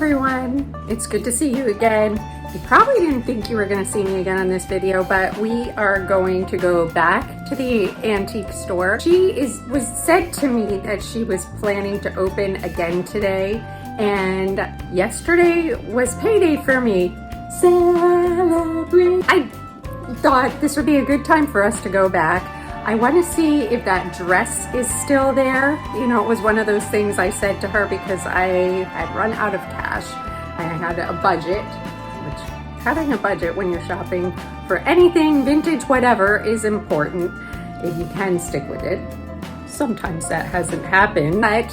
everyone, it's good to see you again. You probably didn't think you were going to see me again on this video, but we are going to go back to the antique store. Was said to me that she was planning to open again today, and yesterday was payday for me. Celebrate! I thought this would be a good time for us to go back. I want to see if that dress is still there. You know, it was one of those things I said to her because I had run out of cash. I had a budget, which having a budget when you're shopping for anything, vintage, whatever, is important if you can stick with it. Sometimes that hasn't happened, but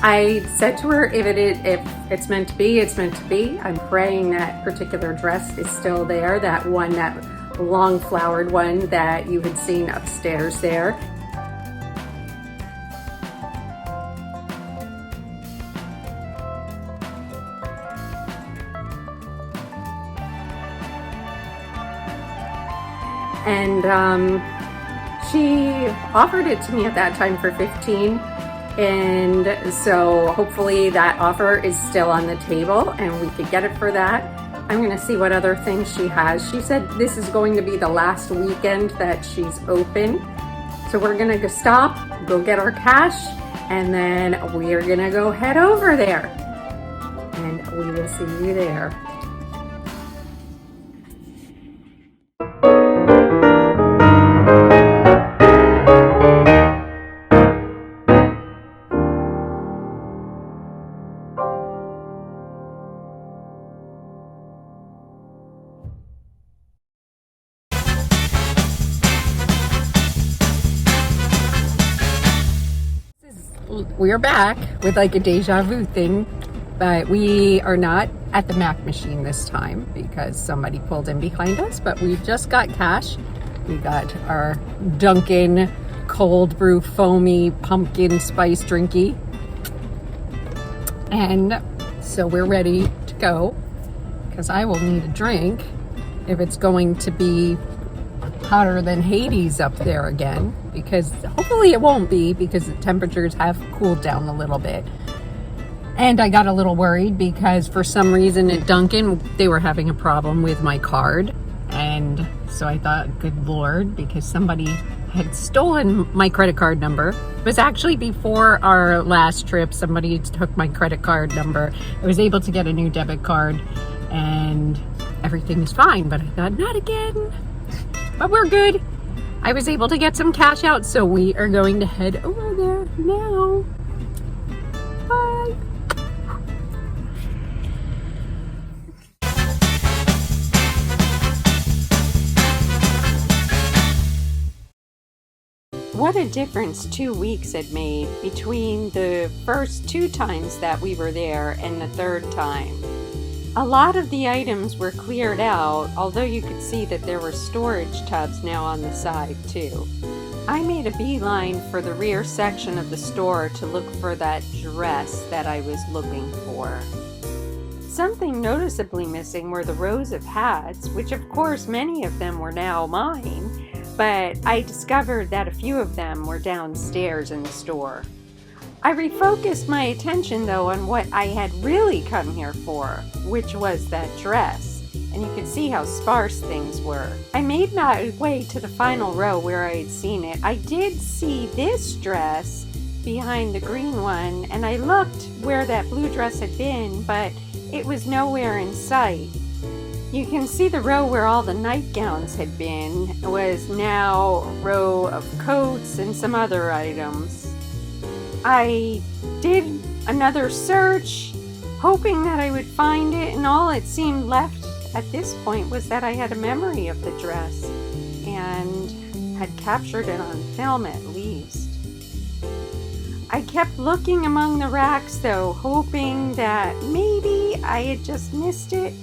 I said to her, if it's meant to be, it's meant to be. I'm praying that particular dress is still there, that one, that long flowered one that you had seen upstairs there. And she offered it to me at that time for $15. And so hopefully that offer is still on the table and we could get it for that. I'm gonna see what other things she has. She said this is going to be the last weekend that she's open. So we're gonna go stop, go get our cash, and then we're gonna go head over there. And we will see you there. We're back with like a deja vu thing, but we are not at the Mac machine this time because somebody pulled in behind us, but we just got cash. We got our Dunkin' cold brew foamy pumpkin spice drinky. And so we're ready to go because I will need a drink if it's going to be hotter than Hades up there again, because hopefully it won't be, because the temperatures have cooled down a little bit. And I got a little worried because for some reason at Dunkin' they were having a problem with my card, and so I thought, good Lord, because somebody had stolen my credit card number. It was actually before our last trip. Somebody took my credit card number. I was able to get a new debit card and everything is fine, but I thought, not again. But we're good. I was able to get some cash out, so we are going to head over there now. Bye. What a difference 2 weeks had made between the first 2 times that we were there and the 3rd time. A lot of the items were cleared out, although you could see that there were storage tubs now on the side too. I made a beeline for the rear section of the store to look for that dress that I was looking for. Something noticeably missing were the rows of hats, which of course many of them were now mine, but I discovered that a few of them were downstairs in the store. I refocused my attention though on what I had really come here for, which was that dress, and you could see how sparse things were. I made my way to the final row where I had seen it. I did see this dress behind the green one, and I looked where that blue dress had been, but it was nowhere in sight. You can see the row where all the nightgowns had been was now a row of coats and some other items. I did another search, hoping that I would find it, and all it seemed left at this point was that I had a memory of the dress and had captured it on film at least. I kept looking among the racks though, hoping that maybe I had just missed it,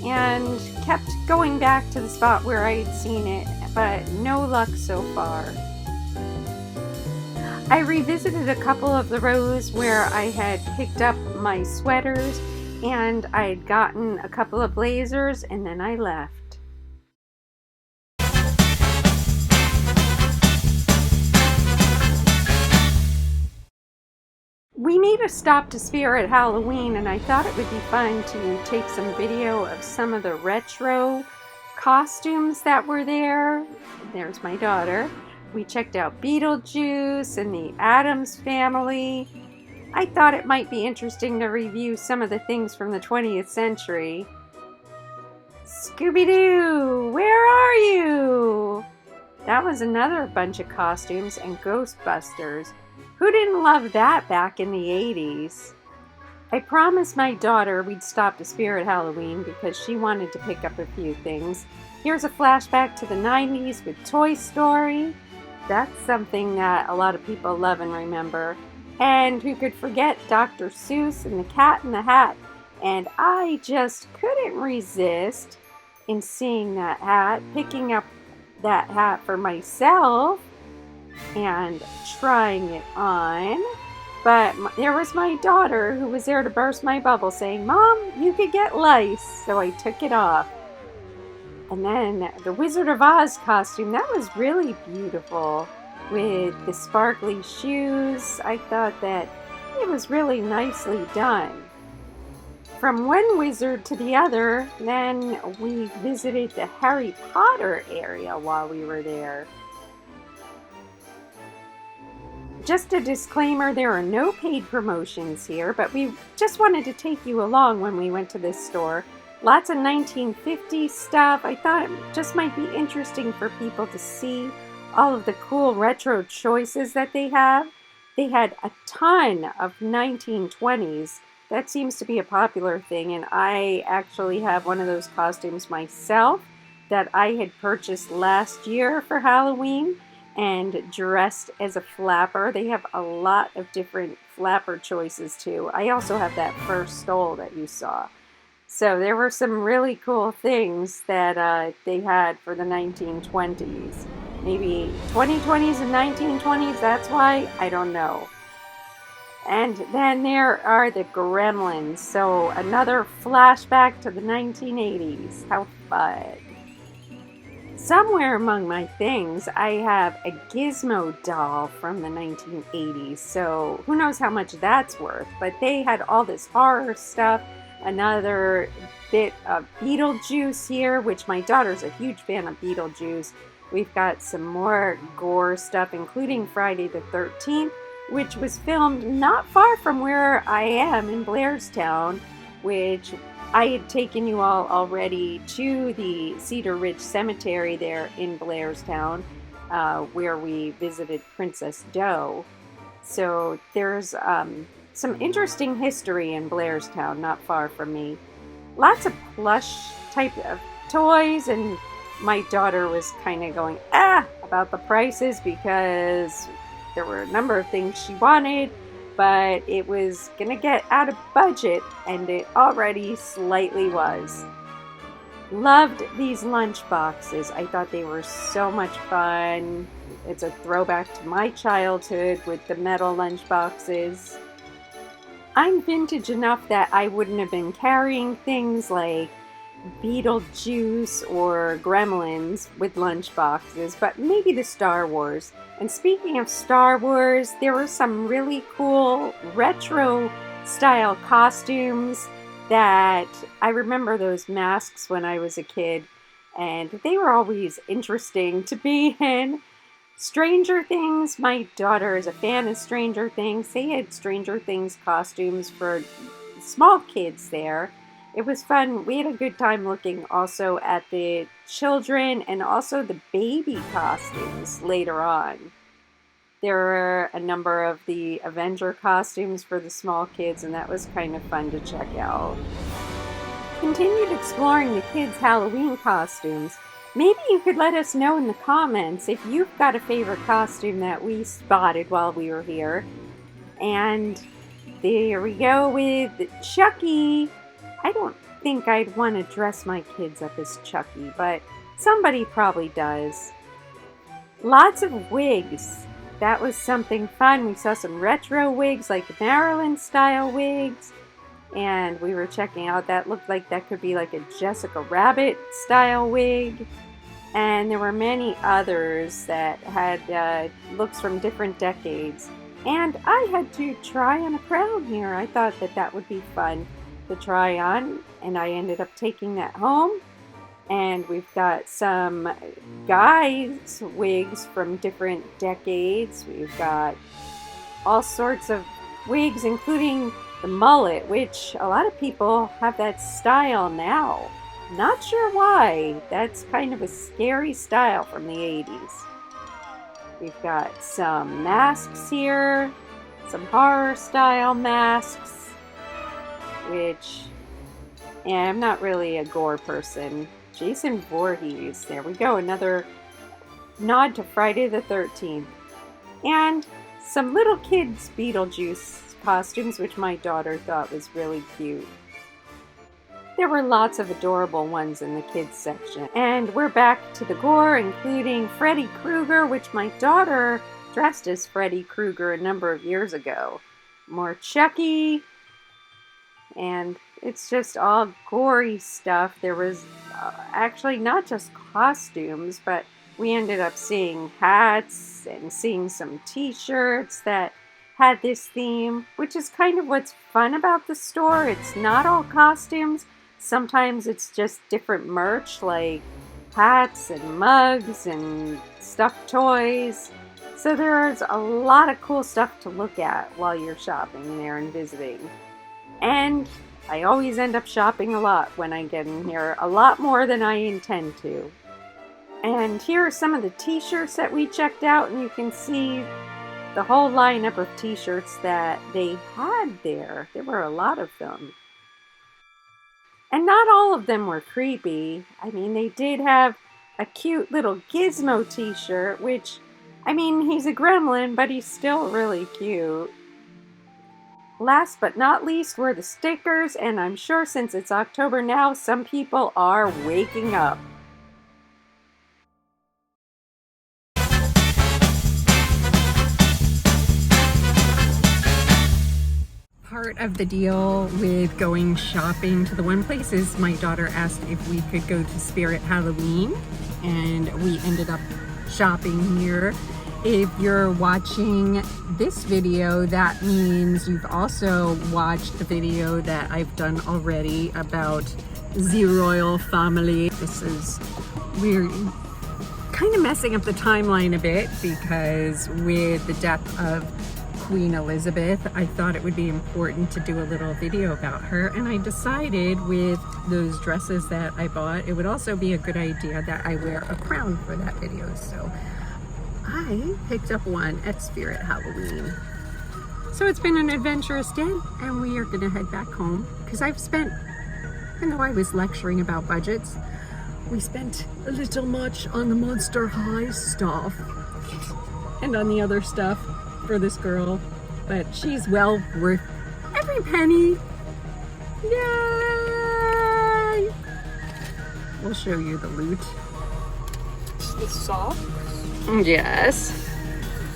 and kept going back to the spot where I had seen it, but no luck so far. I revisited a couple of the rows where I had picked up my sweaters, and I had gotten a couple of blazers, and then I left. We We made a stop to Spirit Halloween, and I thought it would be fun to take some video of some of the retro costumes that were there. There's my daughter. We checked out Beetlejuice and the Addams Family. I thought it might be interesting to review some of the things from the 20th century. Scooby-Doo, where are you? That was another bunch of costumes, and Ghostbusters. Who didn't love that back in the 80s? I promised my daughter we'd stop to Spirit Halloween because she wanted to pick up a few things. Here's a flashback to the 90s with Toy Story. That's something that a lot of people love and remember. And who could forget Dr. Seuss and the Cat in the Hat? And I just couldn't resist in seeing that hat, picking up that hat for myself and trying it on. But there was my daughter who was there to burst my bubble saying, "Mom, you could get lice." So I took it off. And then the Wizard of Oz costume, that was really beautiful with the sparkly shoes. I thought that it was really nicely done. From one wizard to the other, then we visited the Harry Potter area while we were there. Just a disclaimer, there are no paid promotions here, but we just wanted to take you along when we went to this store. Lots of 1950s stuff. I thought it just might be interesting for people to see all of the cool retro choices that they have. They had a ton of 1920s. That seems to be a popular thing, and I actually have one of those costumes myself that I had purchased last year for Halloween and dressed as a flapper. They have a lot of different flapper choices too. I also have that fur stole that you saw. So there were some really cool things that they had for the 1920s. Maybe 2020s and 1920s, that's why? I don't know. And then there are the Gremlins. So another flashback to the 1980s. How fun. Somewhere among my things, I have a Gizmo doll from the 1980s. So who knows how much that's worth. But they had all this horror stuff. Another bit of Beetlejuice here, which my daughter's a huge fan of Beetlejuice. We've got some more gore stuff, including Friday the 13th, which was filmed not far from where I am in Blairstown, which I had taken you all already to the Cedar Ridge Cemetery there in Blairstown, where we visited Princess Doe. So there's some interesting history in Blairstown, not far from me. Lots of plush type of toys, and my daughter was kind of going, about the prices because there were a number of things she wanted, but it was going to get out of budget, and it already slightly was. Loved these lunch boxes. I thought they were so much fun. It's a throwback to my childhood with the metal lunch boxes. I'm vintage enough that I wouldn't have been carrying things like Beetlejuice or Gremlins with lunch boxes, but maybe the Star Wars. And speaking of Star Wars, there were some really cool retro style costumes that I remember those masks when I was a kid, and they were always interesting to be in. Stranger Things, my daughter is a fan of Stranger Things. They had Stranger Things costumes for small kids there. It was fun. We had a good time looking also at the children and also the baby costumes later on. There were a number of the Avenger costumes for the small kids, and that was kind of fun to check out. Continued exploring the kids' Halloween costumes. Maybe you could let us know in the comments if you've got a favorite costume that we spotted while we were here. And there we go with Chucky. I don't think I'd want to dress my kids up as Chucky, but somebody probably does. Lots of wigs. That was something fun. We saw some retro wigs, like Marilyn style wigs. And we were checking out, that looked like that could be like a Jessica Rabbit style wig. And there were many others that had looks from different decades. And I had to try on a crown here. I thought that that would be fun to try on, and I ended up taking that home. And we've got some guys' wigs from different decades. We've got all sorts of wigs, including the mullet, which a lot of people have that style now. Not sure why. That's kind of a scary style from the 80s. We've got some masks here, some horror style masks, which, yeah, I'm not really a gore person. Jason Voorhees, there we go, another nod to Friday the 13th. And some little kids Beetlejuice costumes, which my daughter thought was really cute. There were lots of adorable ones in the kids section. And we're back to the gore, including Freddy Krueger, which my daughter dressed as Freddy Krueger a number of years ago. More Chucky, and it's just all gory stuff. There was actually not just costumes, but we ended up seeing hats and seeing some t-shirts that had this theme, which is kind of what's fun about the store. It's not all costumes. Sometimes it's just different merch like hats and mugs and stuffed toys. So there's a lot of cool stuff to look at while you're shopping there and visiting. And I always end up shopping a lot when I get in here, a lot more than I intend to. And here are some of the t-shirts that we checked out, and you can see the whole lineup of t-shirts that they had there. There were a lot of them. And not all of them were creepy. I mean, they did have a cute little Gizmo t-shirt, which, I mean, he's a gremlin, but he's still really cute. Last but not least were the stickers, and I'm sure since it's October now, some people are waking up. Part of the deal with going shopping to the one place is my daughter asked if we could go to Spirit Halloween, and we ended up shopping here. If you're watching this video, that means you've also watched the video that I've done already about the royal family. We're kind of messing up the timeline a bit because with the death of Queen Elizabeth, I thought it would be important to do a little video about her, and I decided with those dresses that I bought, it would also be a good idea that I wear a crown for that video. So I picked up one at Spirit Halloween. So it's been an adventurous day, and we are gonna head back home because I've spent, even though I was lecturing about budgets, we spent a little much on the Monster High stuff and on the other stuff for this girl, but she's well worth every penny. Yay! We'll show you the loot. The socks. Yes.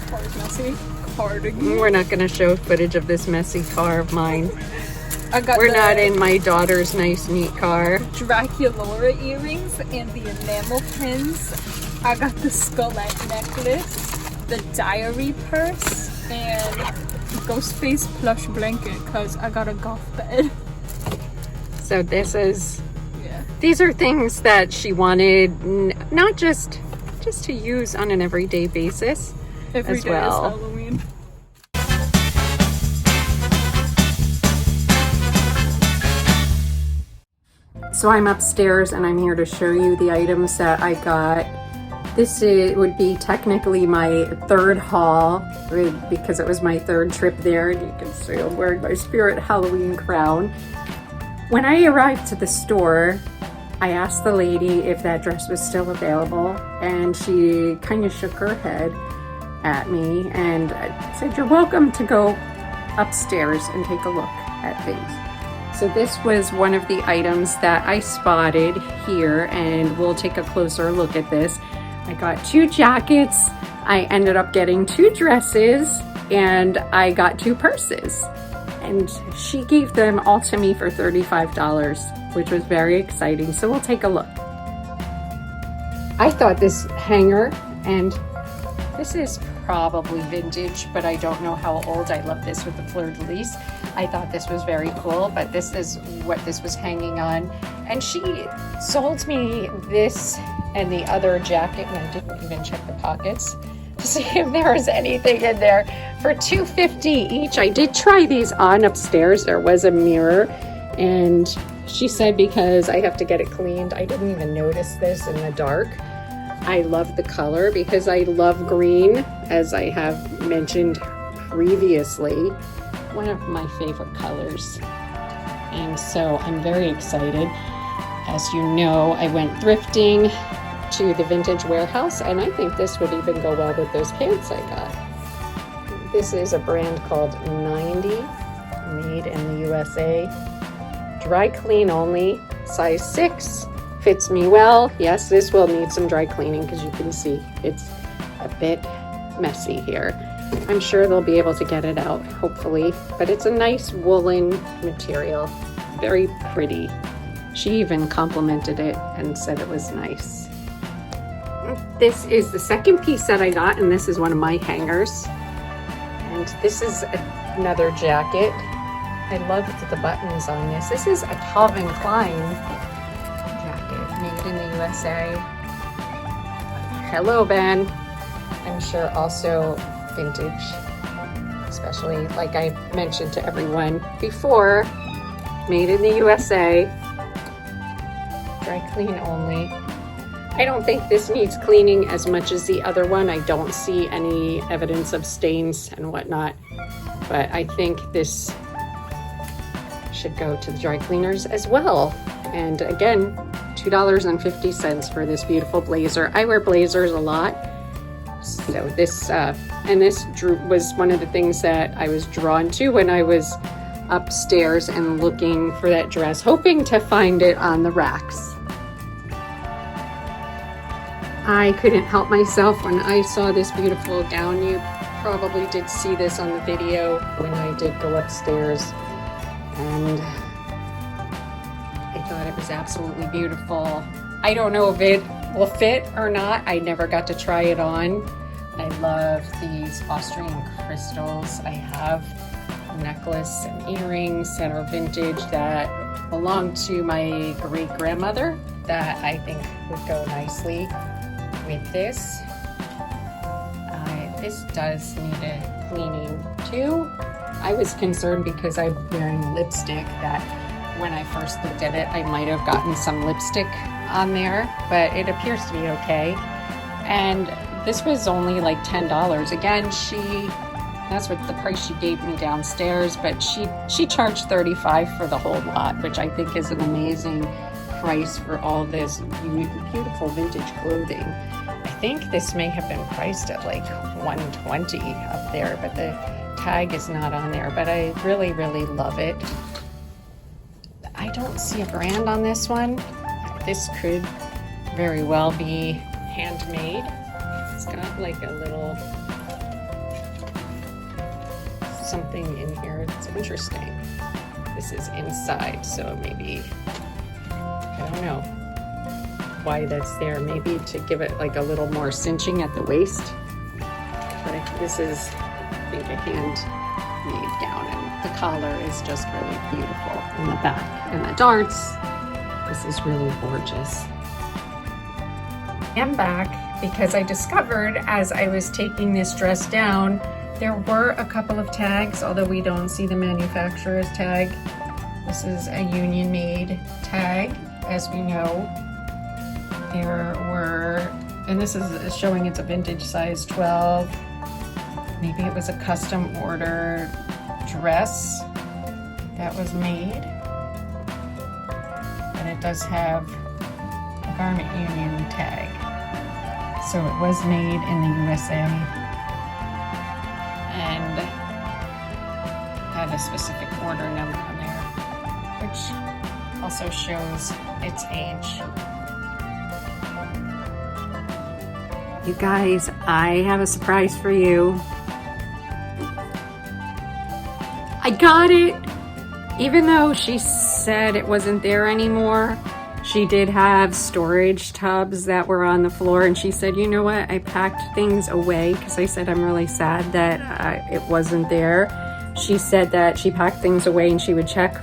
Car's messy. Cardigan. We're not going to show footage of this messy car of mine. We're not in my daughter's nice, neat car. Draculaura earrings and the enamel pins. I got the Skullette necklace, the diary purse, and Ghostface plush blanket because I got a golf bed. So these are things that she wanted, not just to use on an everyday basis Every as day well. is Halloween. So I'm upstairs and I'm here to show you the items that I got. This would be technically my third haul because it was my third trip there, and you can see I'm wearing my Spirit Halloween crown. When I arrived to the store, I asked the lady if that dress was still available, and she kind of shook her head at me and said, "You're welcome to go upstairs and take a look at things." So this was one of the items that I spotted here, and we'll take a closer look at this. I got 2 jackets, I ended up getting 2 dresses, and I got 2 purses. And she gave them all to me for $35, which was very exciting. So we'll take a look. I thought this hanger, and this is probably vintage, but I don't know how old. I love this with the fleur-de-lis. I thought this was very cool, but this is what this was hanging on. And she sold me this and the other jacket, and I didn't even check the pockets to see if there was anything in there, for $2.50 each. I did try these on upstairs. There was a mirror, and she said because I have to get it cleaned. I didn't even notice this in the dark. I love the color because I love green, as I have mentioned previously. One of my favorite colors. And so I'm very excited. As you know, I went thrifting to the Vintage Warehouse, and I think this would even go well with those pants I got. This is a brand called 90, made in the USA. Dry clean only, size 6. Fits me well. Yes, this will need some dry cleaning because you can see it's a bit messy here. I'm sure they'll be able to get it out, hopefully, but it's a nice woolen material, very pretty. She even complimented it and said it was nice. This is the second piece that I got, and this is one of my hangers. And this is another jacket. I love the buttons on this. This is a Calvin Klein jacket made in the USA. Hello, Ben. I'm sure also vintage, especially like I mentioned to everyone before, made in the USA. Dry clean only. I don't think this needs cleaning as much as the other one. I don't see any evidence of stains and whatnot, but I think this should go to the dry cleaners as well. And again, $2.50 for this beautiful blazer. I wear blazers a lot, so this was one of the things that I was drawn to when I was upstairs and looking for that dress, hoping to find it on the racks. I couldn't help myself when I saw this beautiful gown. You probably did see this on the video when I did go upstairs, and I thought it was absolutely beautiful. I don't know if it will fit or not. I never got to try it on. I love these Austrian crystals. I have a necklace and earrings that are vintage that belong to my great-grandmother that I think would go nicely with this. This does need a cleaning too. I was concerned because I'm wearing lipstick that when I first looked at it, I might have gotten some lipstick on there, but it appears to be okay. And this was only like $10. Again, that's what the price she gave me downstairs, but she charged $35 for the whole lot, which I think is an amazing price for all this beautiful vintage clothing. I think this may have been priced at like $120 up there, but the tag is not on there, but I really, really love it. I don't see a brand on this one. This could very well be handmade. It's got like a little something in here that's interesting. This is inside, so maybe, I don't know why that's there. Maybe to give it like a little more cinching at the waist. But this is, I think, a handmade gown, and the collar is just really beautiful in the back. And the darts, this is really gorgeous. I'm back because I discovered as I was taking this dress down, there were a couple of tags, although we don't see the manufacturer's tag. This is a union made tag, as we know. There were, and this is showing it's a vintage size 12. Maybe it was a custom order dress that was made. And it does have a garment union tag. So it was made in the USA and had a specific order number on there, which also shows its age. You guys, I have a surprise for you. I got it. Even though she said it wasn't there anymore, She did have storage tubs that were on the floor, and she said, you know what, I packed things away because I said I'm really sad that it wasn't there. She said that she packed things away and she would check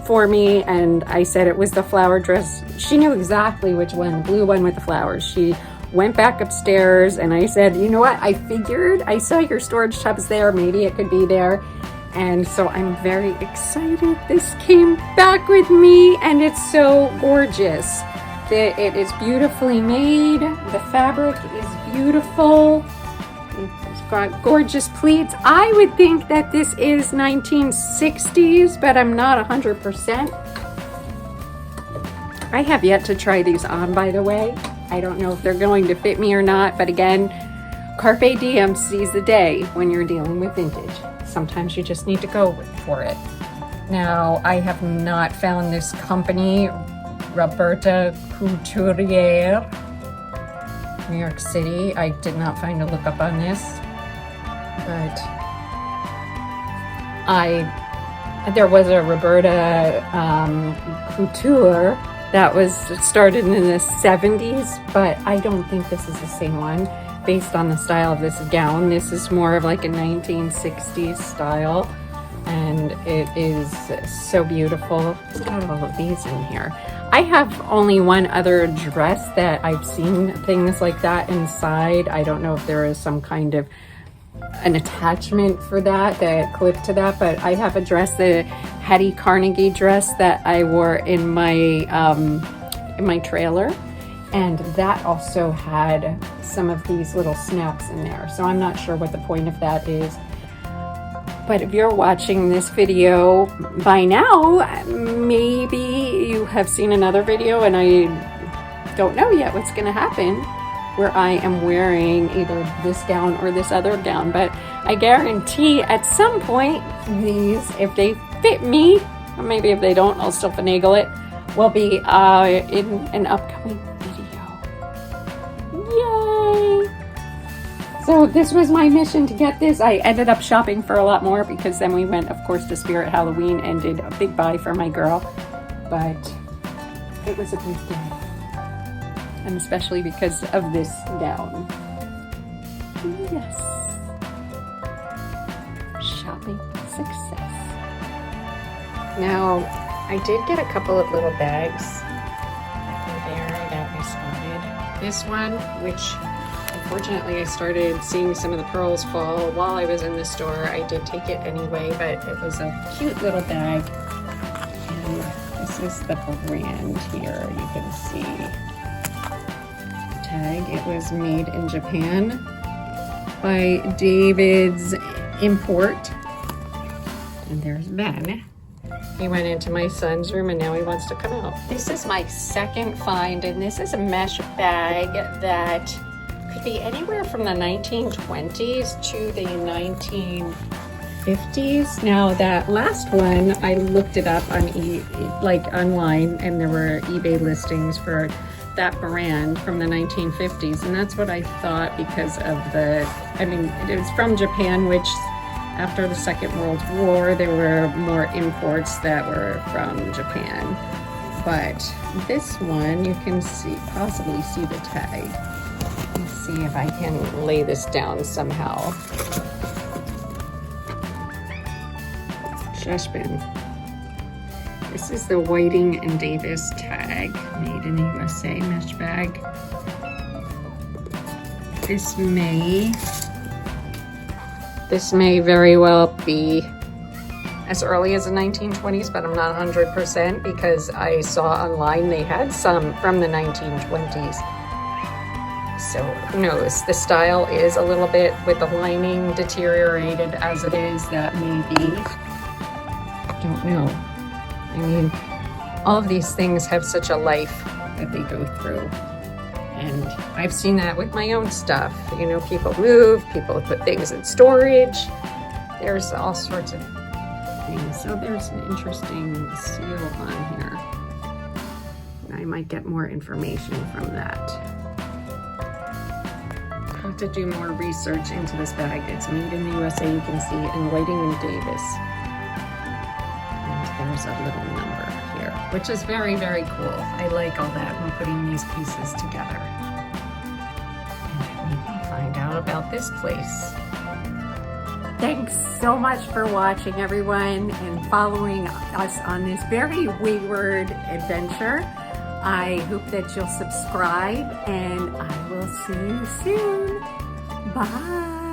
for me, and I said it was the flower dress. She knew exactly which one, the blue one with the flowers. She went back upstairs and I said, you know what, I figured I saw your storage tubs there, maybe it could be there. And so I'm very excited. This came back with me and it's so gorgeous. It is beautifully made. The fabric is beautiful. It's got gorgeous pleats. I would think that this is 1960s, but I'm not 100%. I have yet to try these on, by the way. I don't know if they're going to fit me or not, but again, Carpe Diem, seize the day when you're dealing with vintage. Sometimes you just need to go for it. Now, I have not found this company, Roberta Couturier, New York City. I did not find a lookup on this, but there was a Roberta Couture that was started in the 70s, but I don't think this is the same one. Based on the style of this gown, this is more of like a 1960s style, and it is so beautiful. It's got all of these in here. I have only one other dress that I've seen things like that inside. I don't know if there is some kind of an attachment for that clip to that, but I have a dress, the Hattie Carnegie dress that I wore in my trailer. And that also had some of these little snaps in there. So I'm not sure what the point of that is. But if you're watching this video by now, maybe you have seen another video and I don't know yet what's gonna happen, where I am wearing either this gown or this other gown. But I guarantee at some point, these, if they fit me, or maybe if they don't, I'll still finagle it, will be in an upcoming Yay! So this was my mission to get this. I ended up shopping for a lot more because then we went, of course, to Spirit Halloween and did a big buy for my girl. But it was a big day. And especially because of this gown. Yes. Shopping success. Now, I did get a couple of little bags. There, that we spotted. This one, which unfortunately I started seeing some of the pearls fall while I was in the store. I did take it anyway, but it was a cute little bag. And this is the brand here, you can see. Tag. It was made in Japan by David's Import. And there's Ben. He went into my son's room and now he wants to come out. This is my second find, and this is a mesh bag that could be anywhere from the 1920s to the 1950s. Now that last one, I looked it up on online, and there were eBay listings for that brand from the 1950s, and that's what I thought because of it was from Japan, which after the Second World War, there were more imports that were from Japan. But this one, you can possibly see the tag. Let's see if I can lay this down somehow. Shush, Ben. This is the Whiting and Davis tag, made in the USA mesh bag. This may very well be as early as the 1920s, but I'm not 100% because I saw online they had some from the 1920s. So who knows? The style is a little bit, with the lining deteriorated as it is, that may be. Don't know. I mean, all of these things have such a life that they go through. And I've seen that with my own stuff. You know, people move, people put things in storage. There's all sorts of things. So there's an interesting seal on here. I might get more information from that. I'll have to do more research into this bag. It's made in the USA, you can see, and Whiting and Davis. And there's a little number here. which is very, very cool. I like all that when putting these pieces together. And let me find out about this place. Thanks so much for watching, everyone, and following us on this very wayward adventure. I hope that you'll subscribe, and I will see you soon. Bye.